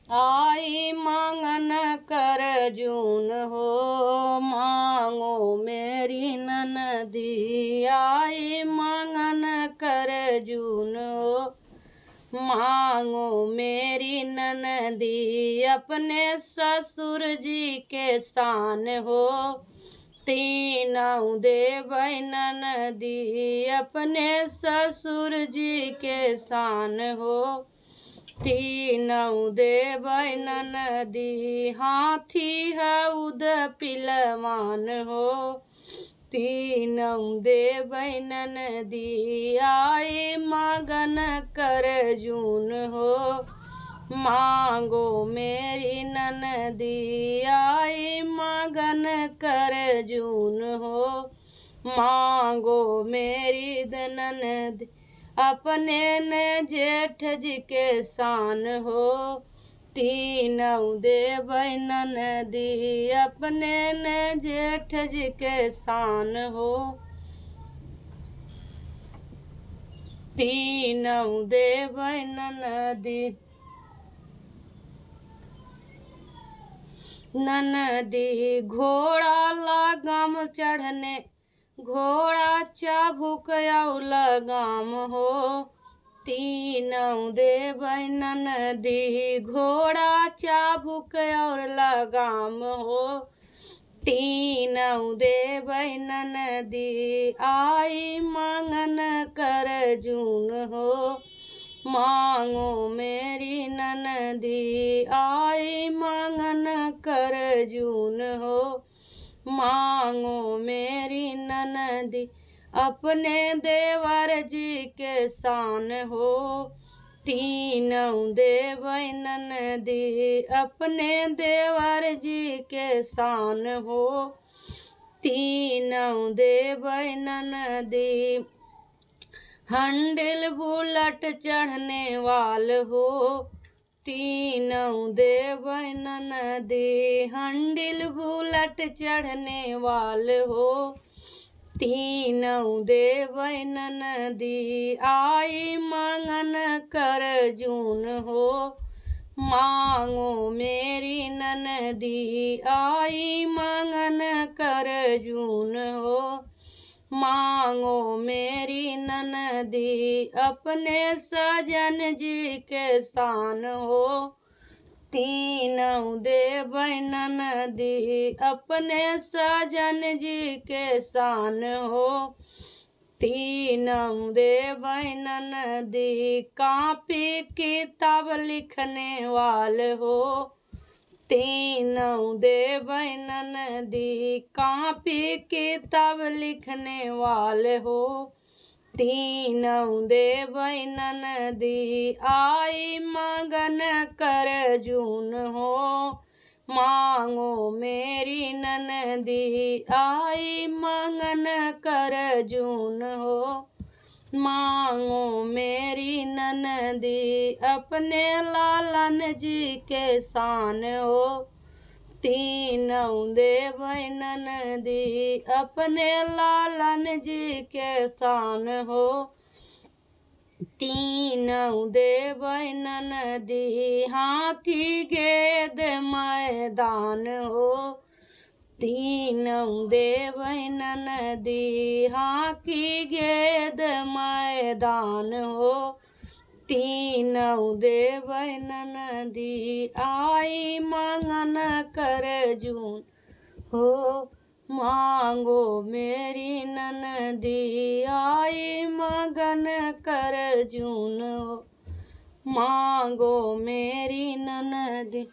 आई मांगन कर जून हो, मांगो मेरी ननदी। आई मांगन कर जून हो, मांगो मेरी ननदी। अपने ससुर जी के शान हो, तीनों देव ननदी। अपने ससुर जी के शान हो, तीनों देव ननदी। हाथी है उद पिलवान हो, तीनों देव ननदी। आए मगन कर जून हो, मांगो मेरी ननदी। आए मगन कर जून हो, मांगो मेरी ननदी। अपने ने जेठ जी के शान हो, तीनों देव ननदी। अपने ने जेठ जी के शान हो, तीनों देव ननदी। ननदी घोड़ा लगाम चढ़ने, घोड़ा चाबुक लगाम हो, तीनों देव ननदी। घोड़ा चाबुक और लगाम हो, तीनों देव ननदी। आई मांगन कर जून हो, मांगो मेरी ननदी। आई मांगन कर जून हो, मांगो मेरी ननदी। अपने देवर जी के शान हो, तीनों देव ननदी। अपने देवर जी के शान हो, तीनों देव ननदी। हंडिल बुलट चढ़ने वाल हो, तीनों देव ननदी। हंडिल बुलट चढ़ने वाल हो, तीनों देव ननदी। आई मांगन कर जून हो, मांगो मेरी ननदी। आई मांगन कर जून हो, मांगो मेरी ननदी। अपने सजन जी के शान हो, तीनों देव ननदी। अपने सजन जी के शान हो, तीनों देव ननदी। कापी किताब लिखने वाल हो, तीनों देव ननदी। कापी किताब लिखने वाले हो, तीनों देव ननदी। आई मगन कर जून हो, मांगो मेरी ननदी। आई मगन कर जून हो, मांगो मेरी ननदी। अपने लालन जी के शान हो, तीनों देव ननदी। अपने लालन जी के शान हो, तीनों देव ननदी। हाँ की गेद मैदान हो, तीनों देव ननदी। हाँ की गेद मैदान हो, तीनों देव ननदी। आई मांगन कर जून हो, मांगो मेरी ननदी। आई मांगन कर जून हो, मांगो मेरी ननदी।